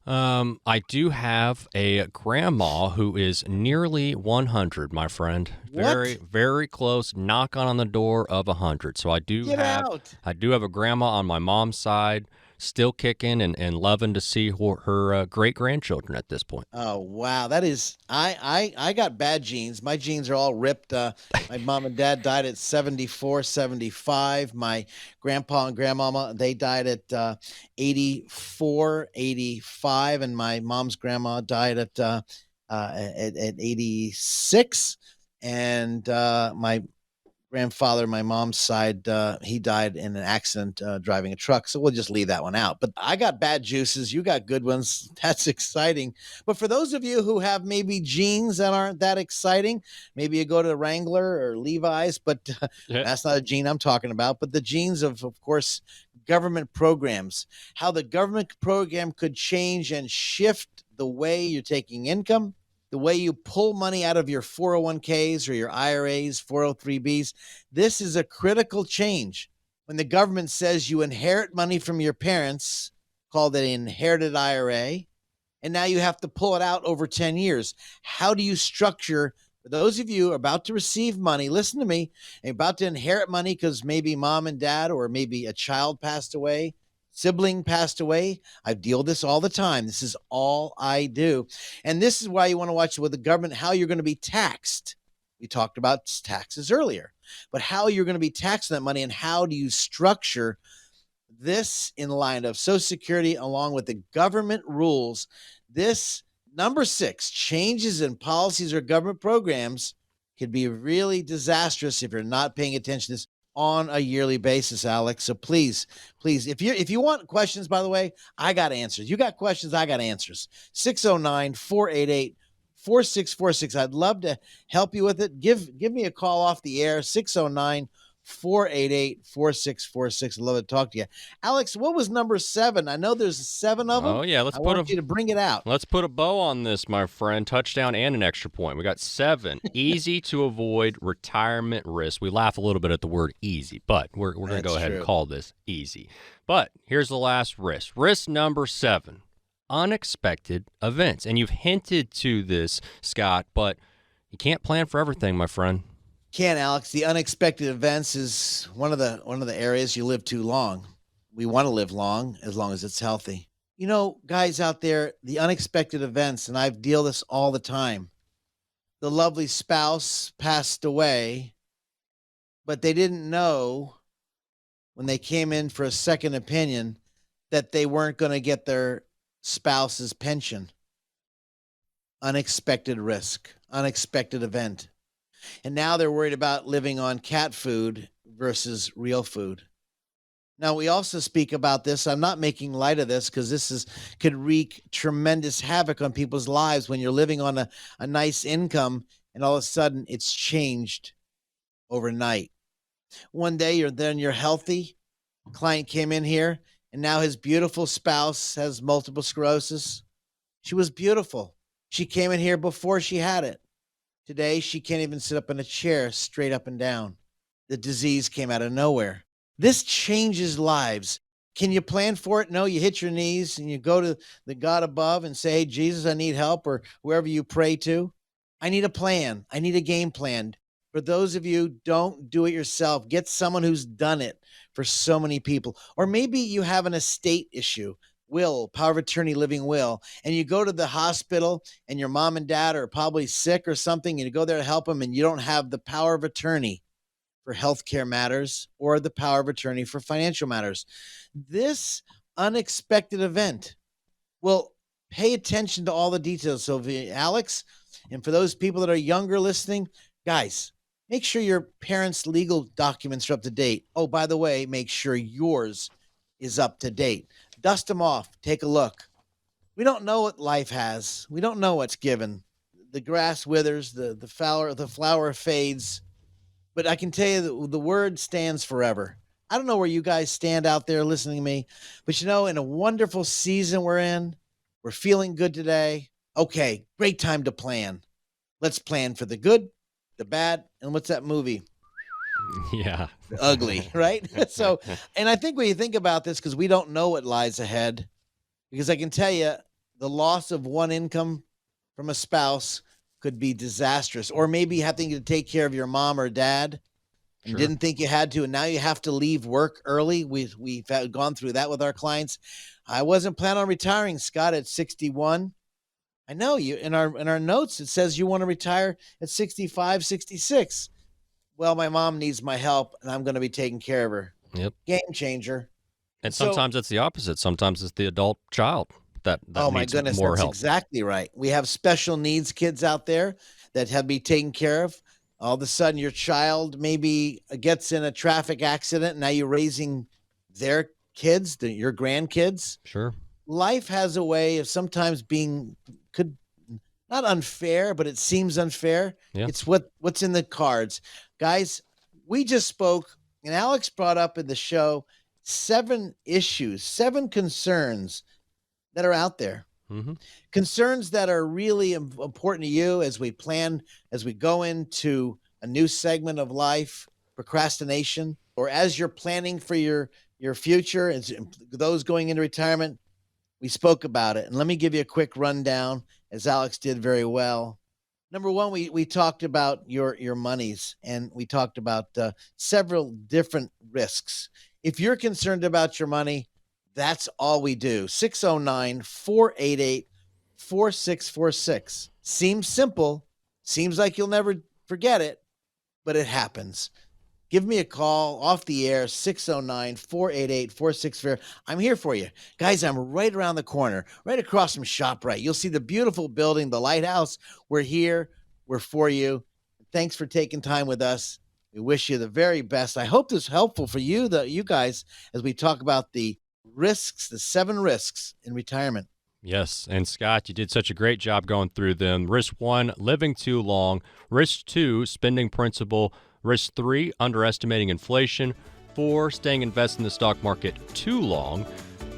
S6: I do have a grandma who is nearly 100, my friend. Very,
S7: What?
S6: very close, knock on the door of 100. So
S7: Get out.
S6: I do have a grandma on my mom's side, still kicking and loving to see her great grandchildren at this point.
S7: Oh wow, that is I got bad genes. My genes are all ripped. My mom and dad died at 74, 75. My grandpa and grandmama, they died at 84, 85, and my mom's grandma died at 86. And my grandfather, my mom's side, he died in an accident driving a truck. So we'll just leave that one out. But I got bad juices. You got good ones. That's exciting. But for those of you who have maybe genes that aren't that exciting, maybe you go to Wrangler or Levi's, but that's not a gene I'm talking about. But the genes of course, government programs, how the government program could change and shift the way you're taking income, the way you pull money out of your 401ks or your IRAs, 403bs. This is a critical change. When the government says you inherit money from your parents, called an inherited IRA, and now you have to pull it out over 10 years. How do you structure, for those of you about to receive money, listen to me, about to inherit money because maybe mom and dad or maybe a child passed away, sibling passed away. I deal with this all the time. This is all I do. And this is why you want to watch with the government, how you're going to be taxed. We talked about taxes earlier, but how you're going to be taxed on that money and how do you structure this in line of Social Security along with the government rules. This number 6, changes in policies or government programs could be really disastrous if you're not paying attention to this on a yearly basis, Alex. So please, if you want questions, by the way, I got answers. You got questions, I got answers. 609-488-4646. I'd love to help you with it. Give me a call off the air, 609-488-4646. I'd love to talk to you. Alex, what was number 7? I know there's 7 of them.
S6: Oh, yeah.
S7: I want you to bring it out.
S6: Let's put a bow on this, my friend. Touchdown and an extra point. We got 7. Easy to avoid retirement risk. We laugh a little bit at the word easy, but we're going to go ahead and call this easy. But here's the last risk. Risk number 7, unexpected events. And you've hinted to this, Scott, but you can't plan for everything, my friend.
S7: Can't, Alex. The unexpected events is one of the areas you live too long. We want to live long as it's healthy. You know, guys out there, the unexpected events, and I deal this all the time. The lovely spouse passed away, but they didn't know when they came in for a second opinion that they weren't going to get their spouse's pension. Unexpected risk, unexpected event. And now they're worried about living on cat food versus real food. Now, we also speak about this. I'm not making light of this because could wreak tremendous havoc on people's lives when you're living on a nice income and all of a sudden it's changed overnight. One day you're healthy. A client came in here and now his beautiful spouse has multiple sclerosis. She was beautiful. She came in here before she had it. Today, she can't even sit up in a chair straight up and down. The disease came out of nowhere. This changes lives. Can you plan for it? No, you hit your knees and you go to the God above and say, hey, Jesus, I need help, or whoever you pray to. I need a plan. I need a game plan. For those of you, don't do it yourself. Get someone who's done it for so many people. Or maybe you have an estate issue. Will, power of attorney, living will, and you go to the hospital and your mom and dad are probably sick or something, and you go there to help them and you don't have the power of attorney for healthcare matters or the power of attorney for financial matters. This unexpected event will pay attention to all the details. So, Alex, and for those people that are younger listening, guys, make sure your parents' legal documents are up to date. Oh, by the way, make sure yours is up to date. Dust them off. Take a look. We don't know what life has. We don't know what's given. The grass withers, the flower fades. But I can tell you that the word stands forever. I don't know where you guys stand out there listening to me, but you know, in a wonderful season we're in, We're feeling good today. Okay, great time to plan. Let's plan for the good, the bad, and what's that movie?
S6: Yeah.
S7: The ugly, right? So, and I think when you think about this, because we don't know what lies ahead, because I can tell you the loss of one income from a spouse could be disastrous, or maybe having to take care of your mom or dad and
S6: Sure.
S7: didn't think you had to, and now you have to leave work early. We've gone through that with our clients. I wasn't planning on retiring, Scott, at 61. I know you in our notes it says you want to retire at 65, 66. Well, my mom needs my help, and I'm going to be taking care of her.
S6: Yep.
S7: Game changer.
S6: And
S7: So-
S6: sometimes it's the opposite. Sometimes it's the adult child that
S7: Oh my
S6: needs
S7: goodness,
S6: more
S7: that's
S6: help.
S7: exactly right. We have special needs kids out there that have to be taken care of. All of a sudden, your child maybe gets in a traffic accident. And now you're raising their kids, your grandkids.
S6: Sure.
S7: Life has a way of sometimes being not unfair, but it seems unfair.
S6: Yeah.
S7: It's what's in the cards. Guys, we just spoke, and Alex brought up in the show 7 issues, 7 concerns that are out there.
S6: Mm-hmm.
S7: Concerns that are really important to you as we plan, as we go into a new segment of life, procrastination, or as you're planning for your future, as those going into retirement. We spoke about it. And let me give you a quick rundown, as Alex did very well. Number one, we talked about your monies, and we talked about several different risks. If you're concerned about your money, that's all we do. 609-488-4646. Seems simple. Seems like you'll never forget it, but it happens. Give me a call off the air, 609-488-4646. I'm here for you. Guys, I'm right around the corner, right across from ShopRite. You'll see the beautiful building, the Lighthouse. We're here. We're for you. Thanks for taking time with us. We wish you the very best. I hope this is helpful for you guys, as we talk about the risks, the 7 risks in retirement.
S6: Yes. And Scott, you did such a great job going through them. Risk 1, living too long. Risk 2, spending principal. Risk 3, underestimating inflation. 4, staying invested in the stock market too long.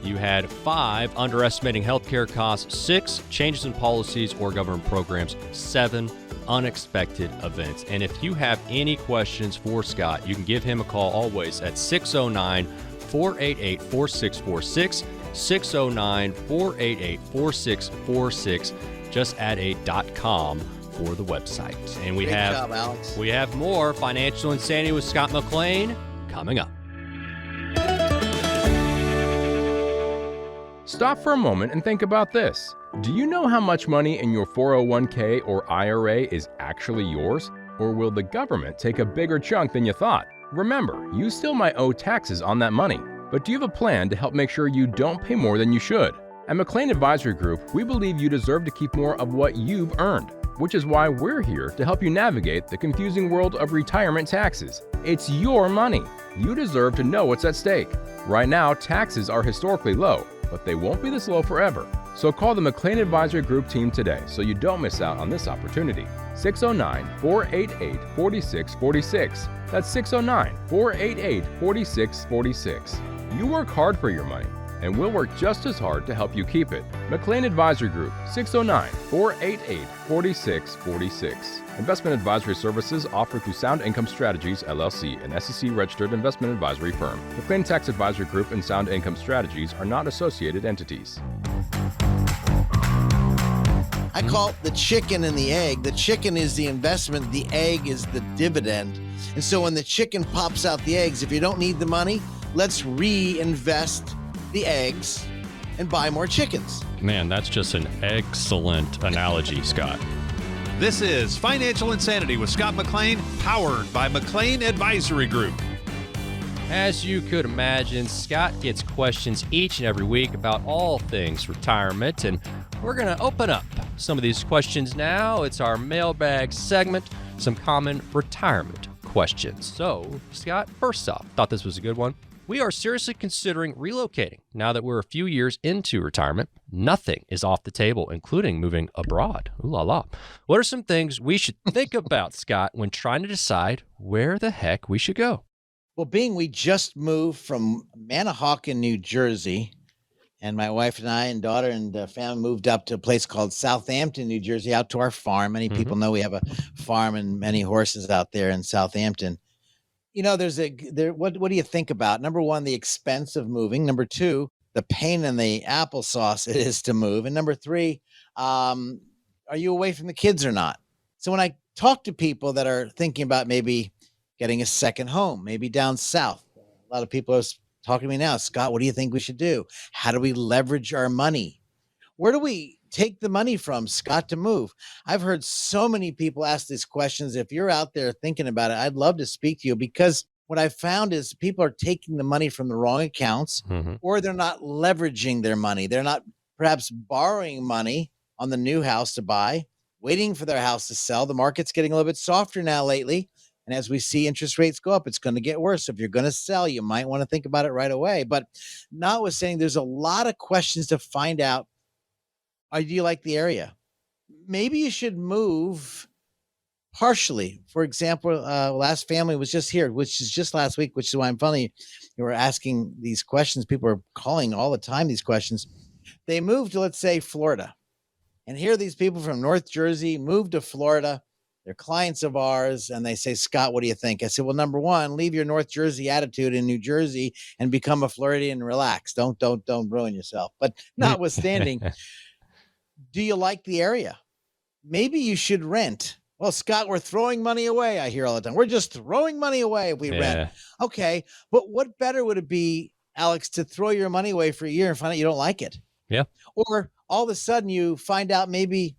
S6: You had 5, underestimating healthcare costs. 6, changes in policies or government programs. 7, unexpected events. And if you have any questions for Scott, you can give him a call always at 609-488-4646. 609-488-4646. Just add a .com for the website. And
S7: Great job, Alex.
S6: we have more Financial Insanity with Scott McLean coming up.
S4: Stop for a moment and think about this. Do you know how much money in your 401k or IRA is actually yours? Or will the government take a bigger chunk than you thought? Remember, you still might owe taxes on that money. But do you have a plan to help make sure you don't pay more than you should? At McLean Advisory Group, we believe you deserve to keep more of what you've earned, which is why we're here to help you navigate the confusing world of retirement taxes. It's your money. You deserve to know what's at stake. Right now, taxes are historically low, but they won't be this low forever. So call the McLean Advisory Group team today so you don't miss out on this opportunity. 609-488-4646. That's 609-488-4646. You work hard for your money, and we'll work just as hard to help you keep it. McLean Advisory Group, 609-488-4646. Investment advisory services offered through Sound Income Strategies, LLC, an SEC-registered investment advisory firm. McLean Tax Advisory Group and Sound Income Strategies are not associated entities.
S7: I call it the chicken and the egg. The chicken is the investment. The egg is the dividend. And so when the chicken pops out the eggs, if you don't need the money, let's reinvest the eggs and buy more chickens.
S6: Man, that's just an excellent analogy, Scott.
S8: This is Financial Insanity with Scott McLean, powered by McLean Advisory Group.
S6: As you could imagine, Scott gets questions each and every week about all things retirement, and we're going to open up some of these questions now. It's our mailbag segment, some common retirement questions. So, Scott, first off, thought this was a good one. We are seriously considering relocating now that we're a few years into retirement. Nothing is off the table, including moving abroad. Ooh la la. What are some things we should think about, Scott, when trying to decide where the heck we should go?
S7: Well, we just moved from Manahawkin, New Jersey, And my wife and I and daughter and family moved up to a place called Southampton, New Jersey, out to our farm. Many people know we have a farm and many horses out there in Southampton. What do you think about? Number one, the expense of moving. Number two, the pain in the applesauce it is to move. And number three, are you away from the kids or not? So when I talk to people that are thinking about maybe getting a second home, maybe down south, a lot of people are talking to me now. Scott, what do you think we should do? How do we leverage our money? Where do we take the money from, Scott, to move? I've heard so many people ask these questions. If you're out there thinking about it, I'd love to speak to you, because what I found is people are taking the money from the wrong accounts, or they're not leveraging their money. They're not perhaps borrowing money on the new house to buy, waiting for their house to sell. The market's getting a little bit softer now lately. And as we see interest rates go up, it's going to get worse. So if you're going to sell, you might want to think about it right away. But notwithstanding, there's a lot of questions to find out. Do you like the area? Maybe you should move partially. For example, last family was just here, which is just last week, which is why I'm funny. You were asking these questions. People are calling all the time these questions. They moved to, let's say, Florida. And here are these people from North Jersey moved to Florida. They're clients of ours. And they say, Scott, what do you think? I said, well, number one, leave your North Jersey attitude in New Jersey and become a Floridian and relax. Don't ruin yourself. But notwithstanding, do you like the area? Maybe you should rent. Well, Scott, we're throwing money away. I hear all the time. We're just throwing money away if we rent. Okay. But what better would it be, Alex, to throw your money away for a year and find out you don't like it?
S6: Yeah.
S7: Or all of a sudden you find out maybe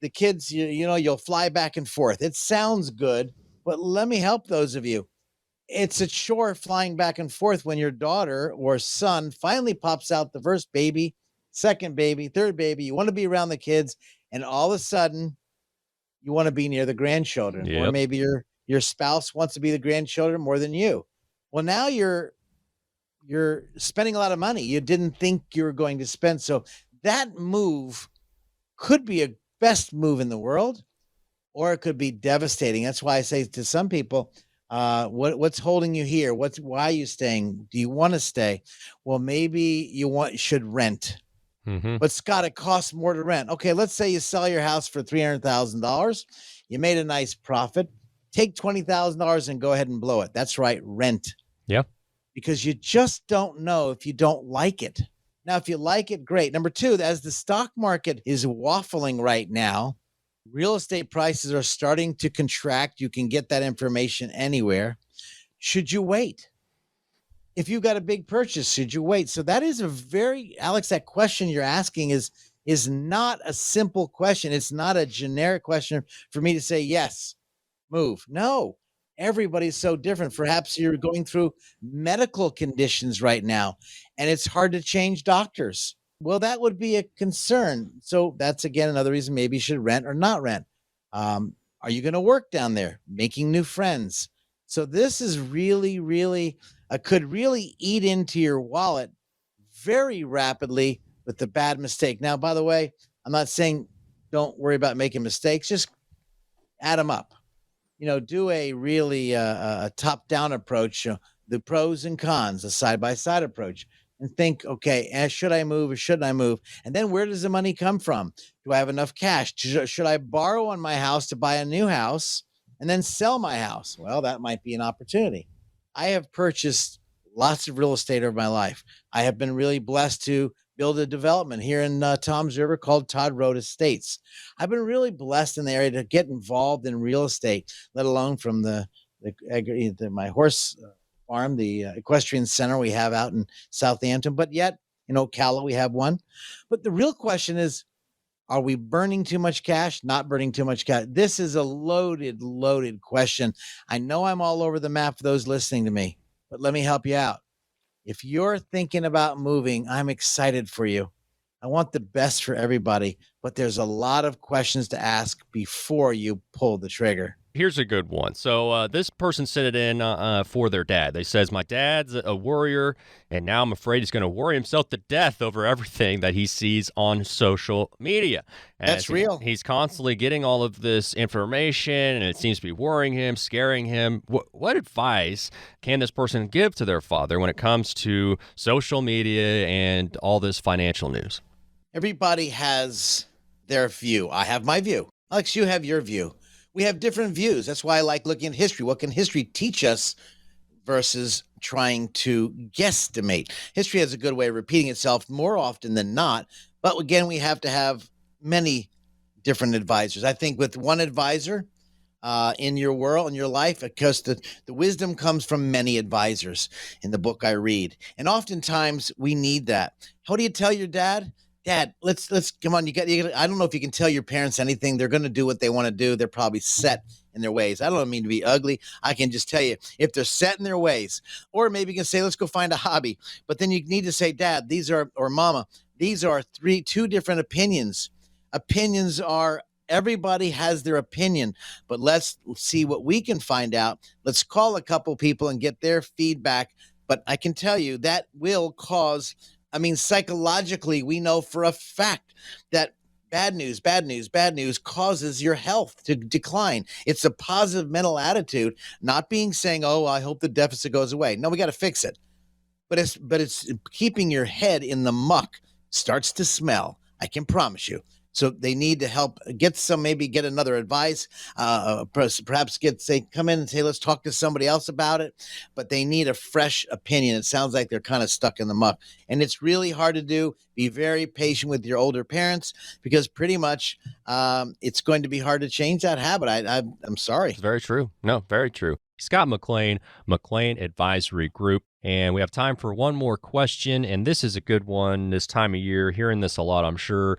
S7: the kids, you'll fly back and forth. It sounds good, but let me help those of you. It's a chore flying back and forth when your daughter or son finally pops out the first baby, second baby, third baby. You want to be around the kids, and all of a sudden you want to be near the grandchildren.
S6: Yep.
S7: Or maybe your spouse wants to be the grandchildren more than you. Well, now you're spending a lot of money you didn't think you were going to spend. So that move could be a best move in the world, or it could be devastating. That's why I say to some people, what's holding you here? Why are you staying? Do you want to stay? Well, maybe you should rent. But Scott, it costs more to rent. Okay, let's say you sell your house for $300,000. You made a nice profit. Take $20,000 and go ahead and blow it. That's right, rent.
S6: Yeah.
S7: Because you just don't know if you don't like it. Now, if you like it, great. Number two, as the stock market is waffling right now, real estate prices are starting to contract. You can get that information anywhere. Should you wait? If you got a big purchase, should you wait? So that is Alex, that question you're asking is not a simple question. It's not a generic question for me to say, yes, move. No, everybody's so different. Perhaps you're going through medical conditions right now, and it's hard to change doctors. Well, that would be a concern. So that's, again, another reason maybe you should rent or not rent. Are you going to work down there, making new friends? So this is really, really could really eat into your wallet very rapidly with the bad mistake. Now, by the way, I'm not saying don't worry about making mistakes. Just add them up. Do a really a top-down approach, the pros and cons, a side-by-side approach, and think, okay, should I move or shouldn't I move? And then where does the money come from? Do I have enough cash? Should I borrow on my house to buy a new house and then sell my house? Well, that might be an opportunity. I have purchased lots of real estate over my life. I have been really blessed to build a development here in Toms River called Todd Road Estates. I've been really blessed in the area to get involved in real estate, let alone from my horse farm, the equestrian center we have out in Southampton, but yet in Ocala we have one. But the real question is, are we burning too much cash? Not burning too much cash? This is a loaded question. I know I'm all over the map for those listening to me, but let me help you out. If you're thinking about moving, I'm excited for you. I want the best for everybody, but there's a lot of questions to ask before you pull the trigger.
S6: Here's a good one. So this person sent it in for their dad. They says, my dad's a worrier, and now I'm afraid he's going to worry himself to death over everything that he sees on social media.
S7: That's real.
S6: He's constantly getting all of this information, and it seems to be worrying him, scaring him. What advice can this person give to their father when it comes to social media and all this financial news?
S7: Everybody has their view. I have my view. Alex, you have your view. We have different views. That's why I like looking at history. What can history teach us versus trying to guesstimate? History has a good way of repeating itself more often than not. But again, we have to have many different advisors. I think with one advisor in your world, in your life, because the wisdom comes from many advisors in the book I read. And oftentimes we need that. How do you tell your dad? Dad, let's come on. You got. I don't know if you can tell your parents anything. They're going to do what they want to do. They're probably set in their ways. I don't mean to be ugly. I can just tell you if they're set in their ways, or maybe you can say, let's go find a hobby. But then you need to say, Dad, these are, or Mama, these are two different opinions. Opinions are, everybody has their opinion, but let's see what we can find out. Let's call a couple people and get their feedback. But I can tell you that will cause, psychologically, we know for a fact that bad news causes your health to decline. It's a positive mental attitude, not being saying, oh, I hope the deficit goes away. No, we got to fix it. But it's keeping your head in the muck starts to smell. I can promise you. So they need to help get another advice, perhaps come in and say, let's talk to somebody else about it. But they need a fresh opinion. It sounds like they're kind of stuck in the muck. And it's really hard to do. Be very patient with your older parents, because pretty much it's going to be hard to change that habit. I'm sorry.
S6: It's very true. No, very true. Scott McLean, McLean Advisory Group. And we have time for one more question. And this is a good one this time of year. Hearing this a lot, I'm sure.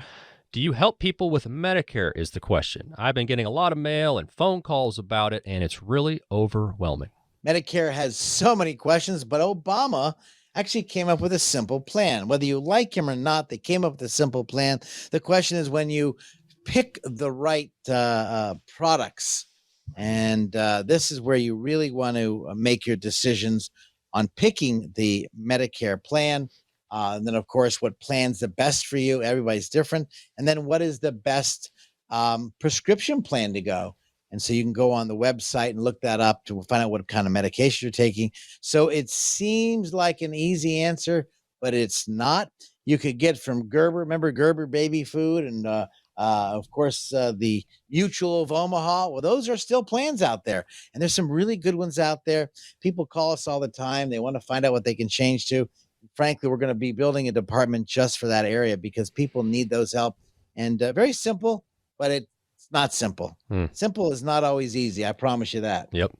S6: Do you help people with Medicare is the question. I've been getting a lot of mail and phone calls about it, and it's really overwhelming.
S7: Medicare has so many questions, but Obama actually came up with a simple plan. Whether you like him or not, they came up with a simple plan. The question is, when you pick the right products, and this is where you really want to make your decisions on picking the Medicare plan. And then, of course, what plan's the best for you? Everybody's different. And then what is the best prescription plan to go? And so you can go on the website and look that up to find out what kind of medication you're taking. So it seems like an easy answer, but it's not. You could get from Gerber, remember Gerber baby food, and of course, the Mutual of Omaha. Well, those are still plans out there. And there's some really good ones out there. People call us all the time. They want to find out what they can change to. Frankly, we're going to be building a department just for that area, because people need those help. And very simple, but it's not simple. Simple is not always easy. I promise you that.
S6: Yep,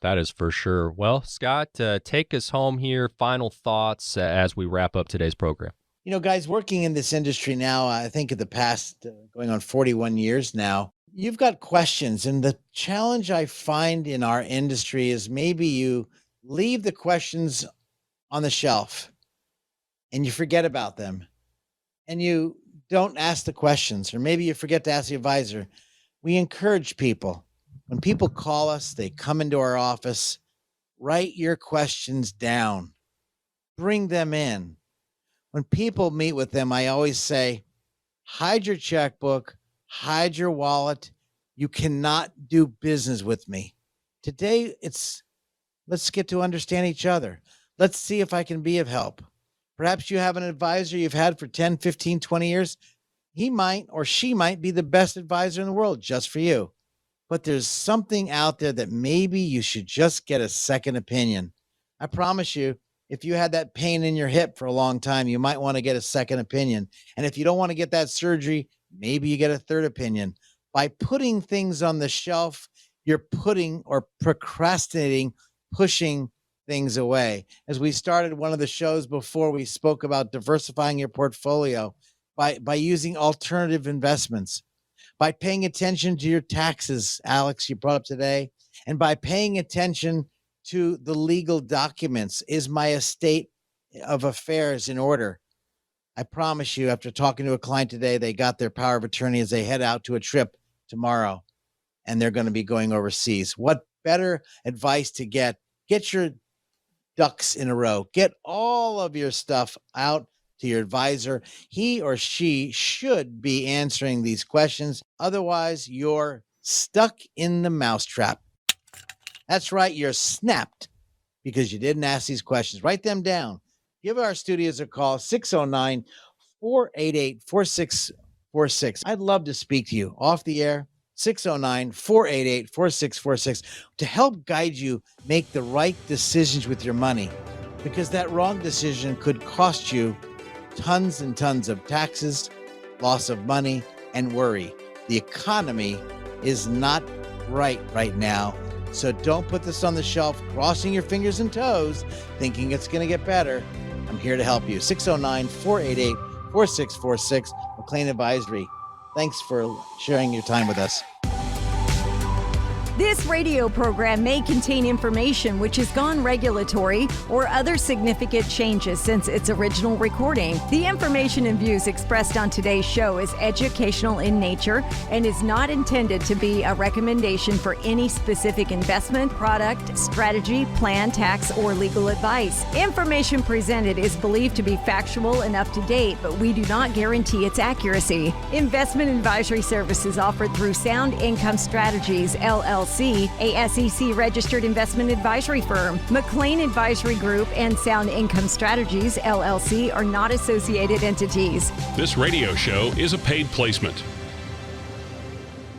S6: that is for sure. Well, Scott, take us home here. Final thoughts as we wrap up today's program.
S7: You know, guys, working in this industry now, I think in the past, going on 41 years now, you've got questions. And the challenge I find in our industry is maybe you leave the questions on the shelf and you forget about them, and you don't ask the questions, or maybe you forget to ask the advisor. We encourage people, when people call us, they come into our office, write your questions down, bring them in. When people meet with them, I always say, hide your checkbook, hide your wallet. You cannot do business with me. Today, let's get to understand each other. Let's see if I can be of help. Perhaps you have an advisor you've had for 10, 15, 20 years. He might or she might be the best advisor in the world just for you. But there's something out there that maybe you should just get a second opinion. I promise you, if you had that pain in your hip for a long time, you might want to get a second opinion. And if you don't want to get that surgery, maybe you get a third opinion. By putting things on the shelf, you're putting or procrastinating, pushing things away. As we started one of the shows before, we spoke about diversifying your portfolio by using alternative investments, by paying attention to your taxes, Alex, you brought up today, and by paying attention to the legal documents. Is my estate of affairs in order? I promise you, after talking to a client today, they got their power of attorney as they head out to a trip tomorrow. and they're going to be going overseas. What better advice to get? Get your ducks in a row. Get all of your stuff out to your advisor. He or she should be answering these questions. Otherwise, you're stuck in the mousetrap. That's right, you're snapped because you didn't ask these questions. Write them down. Give our studios a call, 609-488-4646. I'd love to speak to you off the air, 609-488-4646, to help guide you make the right decisions with your money, because that wrong decision could cost you tons and tons of taxes, loss of money, and worry. The economy is not right now. So don't put this on the shelf, crossing your fingers and toes, thinking it's going to get better. I'm here to help you. 609-488-4646, McLean Advisory. Thanks for sharing your time with us.
S9: This radio program may contain information which has gone regulatory or other significant changes since its original recording. The information and views expressed on today's show is educational in nature and is not intended to be a recommendation for any specific investment, product, strategy, plan, tax, or legal advice. Information presented is believed to be factual and up to date, but we do not guarantee its accuracy. Investment advisory services offered through Sound Income Strategies, LLC, a SEC-registered investment advisory firm. McLean Advisory Group and Sound Income Strategies, LLC, are not associated entities.
S2: This radio show is a paid placement.